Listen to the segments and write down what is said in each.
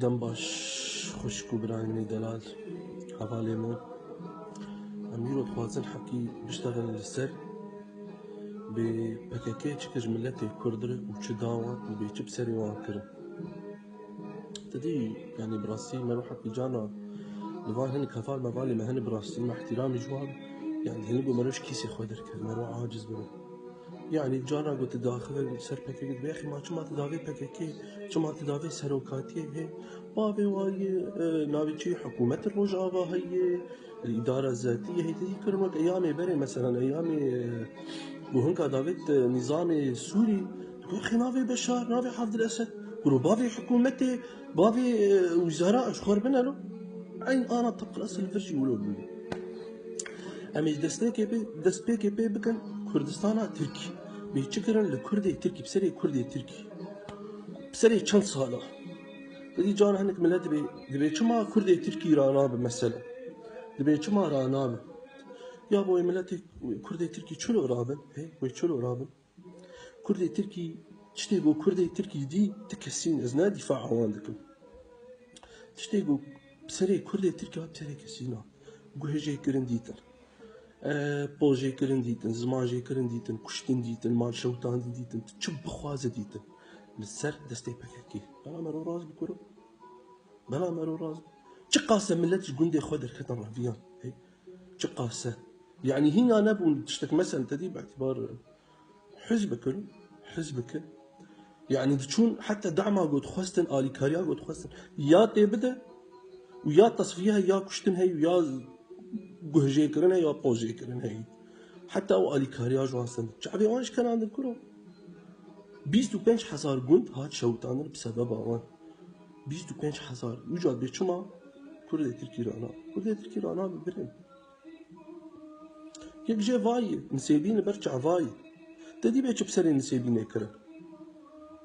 دەم باش خوشک و برایانی دەلال هەواڵێمەوە ئەم میرۆ دخوازن حەقی بشتغل لەسەر بێ پەکەکێ چ کەژ ملەتێ کوردر و چ داوان و بێ چ بسەری وان کرن تدی يعني براسي ما روح حقي جانا لوان هني كفال مبالي ما هني براسي مع احترامي جواب يعني هني بو ملوش كيسي خودر كذا ما روح عاجز بنا يعني جانا قلت داخل سر بكي قلت يا اخي ما شو ما تداوي بكي شو ما تداوي سروكاتي هي بابي واي نابي شي حكومة الرجعة هي الإدارة الذاتية هي تدي كرمك أيامي بري مثلا أيامي وهنك داويت نظام سوري تقول أخي نافي بشار نافي حافظ الأسد قولوا بابي حكومتي بابي وزراء أشخر بنا له عين أنا طبق الأصل الفرشي ولو بلي أمي دستبيكي بي بكن كردستانا تركي بيشكرن لكردي تركي بسري كردي تركي بسري چند سالا بدي جانا هنك ملت دبي چما كردي تركي رانا بمثلا دبي چما رانا يا بوي ملتي كردي تركي چلو رابن هي بوي چلو رابن كردي تركي تشتيقو كردي تركي دي تكسين ازنا دفاع عواندكم تشتيقو بسري كردي تركي بسري كسينا قوهجي كرن ديتن بوجي كرن ديتن زماجي كرن ديتن كشتن ديتن مال شوتان ديتن تشب خوازة ديتن للسر دستي بكاكي بلا مرو راز بكرو بلا مرو راز چقاسة ملتش قندي خودر كتن رافيان هي چقاسة يعني هنا نبو تشتك مثلا تدي باعتبار حزبك يعني تشون حتى دعما قد خواستن آلي كاريا قد خواستن يا تبدا ويا تصفيها يا كشتن هي ويا قهجي كرن هي يا بوجي كرن هي حتى او آلي كاريا جوانسن شعبي وانش كان عند الكرو 25,000 قند هات شوتانر بسبب اوان 25,000 وجاد بيشما كردي تركي رانا ببرن يك جي فاي نسيبين برجع فاي تدي بيش بسري نسيبين كرن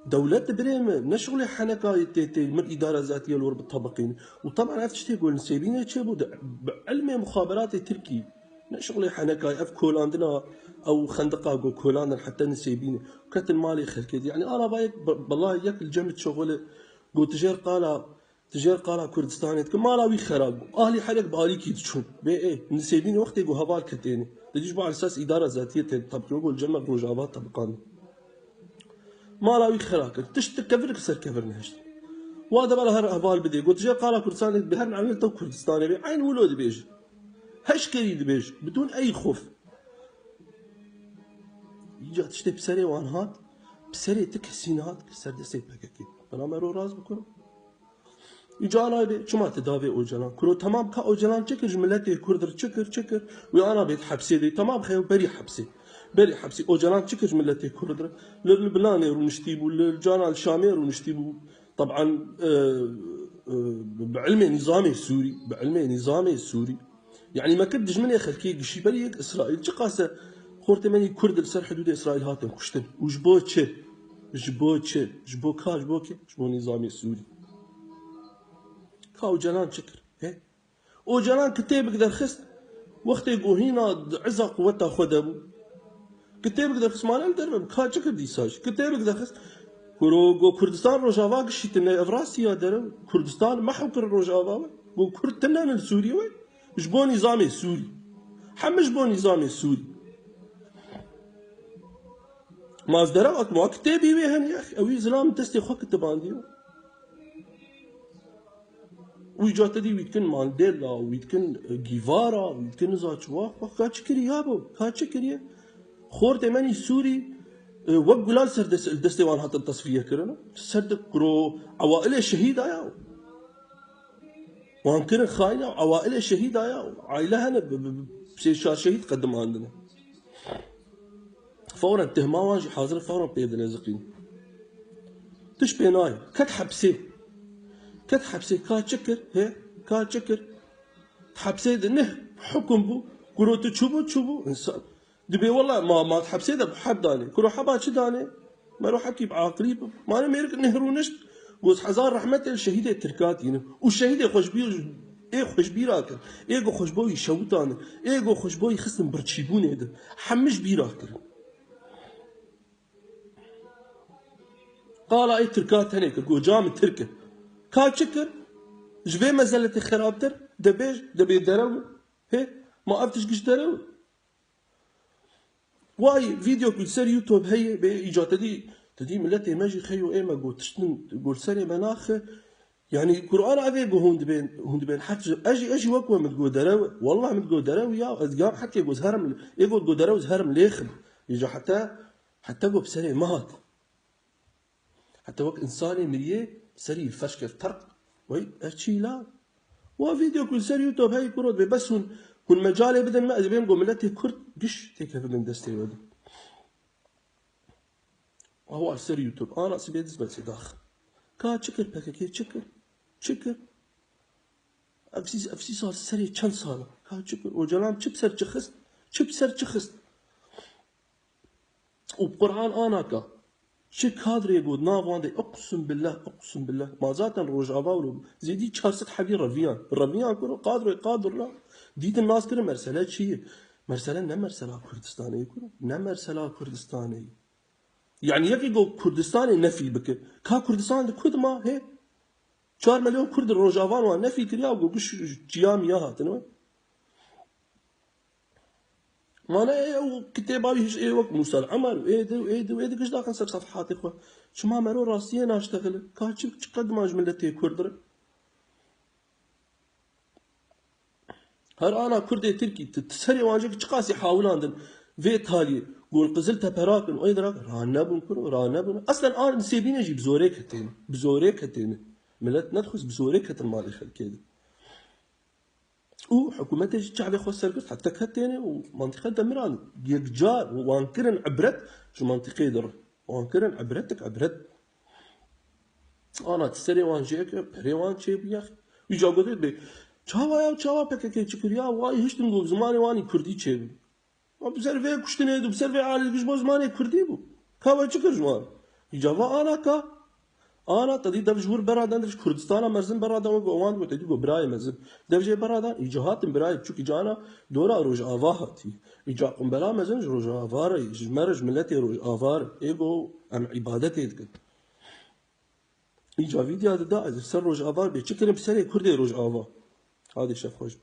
دولة بريم نشغل حنكة تي من إدارة ذاتية لور بالطبقين وطبعا عرفت شتي يقول نسيبين تشبو بعلم مخابرات تركي نشغل حنكة اف كولاندنا او خندقة جو كولاندنا حتى نسيبين وكانت المالي خلكي يعني انا بايك بالله ياك الجمد شغل جو تجار قالا كردستاني تك مالاوي خراب اهلي حرق بالي كي تشون بي ايه نسيبين وقت جو هبال كتيني تجيش على اساس اداره ذاتيه طبقوا جو الجمع روجابات طبقان مالاوي خراك تشتكفرك سر كفرنا هشت وهذا بلا هر هبال بدي قلت جا قالا كردستاني بهر عمل تو كردستاني بي عين ولود بيج هش كريد بيج بدون اي خوف يجي تشتي بسري وانهات بسري تكسينات كسر دسي بكاكي انا مرو راز بكون يجانا بي شو ما تداوي اوجلان كرو تمام كا اوجلان چكر ملتي كردر چكر وانا بيت حبسي دي تمام خيو بري حبسي اوجلان چكر ملتي كردر للبناني ونشتيبو للجانا الشامي ونشتيبو طبعا بعلم نظامي سوري يعني ما كدج من يخلكي قشي بريك اسرائيل چقاسه خورت مني كرد لسر حدود اسرائيل هاتن كشتن وجبو نظامي سوري كاو جلان شكر هي او جلان كتابك در خست وقت يقول هنا عزا قوتها خدبو كتابك در خست مالال دربم كا شكر دي ساج كتابك در خست كروغو كردستان روجافا قشيتنا افراسيا درم كردستان ما حكر روجافا بو كرد تنان السوري وي جبو نظامي سوري حمش بو نظامي سوري ما ازدرا ما كتابي ويهن يا اخي اوي زلام تستي خو كتبانديو ويجات دي ويتكن مانديلا ويتكن جيفارا ويتكن زاتشوا كاتشكري يابو كاتشكري خورت ماني سوري وقلال سر الدستوان هات التصفيه كرنا سد كرو عوائل الشهيده يا وان كان خاينه عوائل الشهيده يا عائله هنا بسيشار شهيد قدم عندنا فورا تهما حاضر فورا بيدنا زقين تشبيناي كت حبسي كاتشكر تحبسي نه حكم بو كرو تشوبو انسان دبي والله ما تحبسي ده بحب داني كرو حبا داني ما روح احكي بعقلي ما انا ميرك نهرونشت قوس حزار رحمة الشهيدة التركات يعني والشهيدة خوشبير خوشبيراكر ايغو خوشبوي شوتان ايغو خوشبوي خصم برتشيبون ده حمش بيراكر قال اي تركات هنيك جو جام التركه كا تشكر جبي مزلة خرابتر دبيج دبي درو هي ما افتش قش درو واي فيديو كل سر يوتيوب هي بإيجاد تدي ملتي ماجي خيو إيه ما قلت تشتن قول سري مناخ يعني القرآن عذاب هون دبين حتى أجي وقوة متقول درو والله متقول درو يا أذقام حتى يقول هرم يقول درو هرم ليخم يجي حتى قول بسري مات حتى وقت إنساني مية سري الفشكر فرق وي أشي لا وفيديو كل سر يوتيوب هاي كرود بس هون مجالي بدل ما أذبين قول ملتي كرد قش تكفى من دستي ودي وهو سر يوتيوب أنا سبيدز بس داخل كا تشكر بكاكي تشكر أفسي صار سري كم صار كا تشكر وجلام شبسر تشخست وبقرآن أنا كا شك هذا يقول نافان دي أقسم بالله ما زاتن روج أباولو زيدي شارست حبي رفيان كله قادر لا ديت الناس كده مرسلات شيء مرسلة نمرسلة كردستانية كله نمرسلة كردستانية يعني يكي يقول كردستاني نفي بك كا كردستان ده كرد ما هي 4 مليون كرد الروجافان وان نفي كريا وقول قش جيام ياها تنوي ما انا ايه كتابي هيش ايه وقت موسى العمر وايه ده قش داخل صفحات اخوة شو ما مرو راسيين اشتغل كا قد ما جملتي كردر هر انا كردي تركي تسري وانجك تقاسي حاولان في تالي قول قزلتها براكن وايد راك رانبن اصلا انا نسيبين اجي بزوريك هتين ملت ندخل بزوريك هتن مالي كده وحكومتي الشعب يخو السرقس حتى كهتين ومنطقه دمران يجار وانكرن عبرت شو منطقه در وانكرن عبرتك انا تسري وانجيك بري وانجيب يا اخي يجا قلت لي çava pek çıkır ya vay hiç dingo zamanı vani Kürdi çevi. Observe kuştine observe ali güç bozmanı Kürdi bu. Kava çıkır jwan. Java ana tadi devjur beradan der Kürdistan'a merzin beradan o govan bu tedi go bray merzin. Devje beradan icahatın bray çünkü cana dora roj avahati. İcaqım bera merzin roj avar jmerj milleti roj avar ego am ibadet edin. İca video da ser roj avar be çıkırım sene Kürdi roj avar. هذه شاف وجه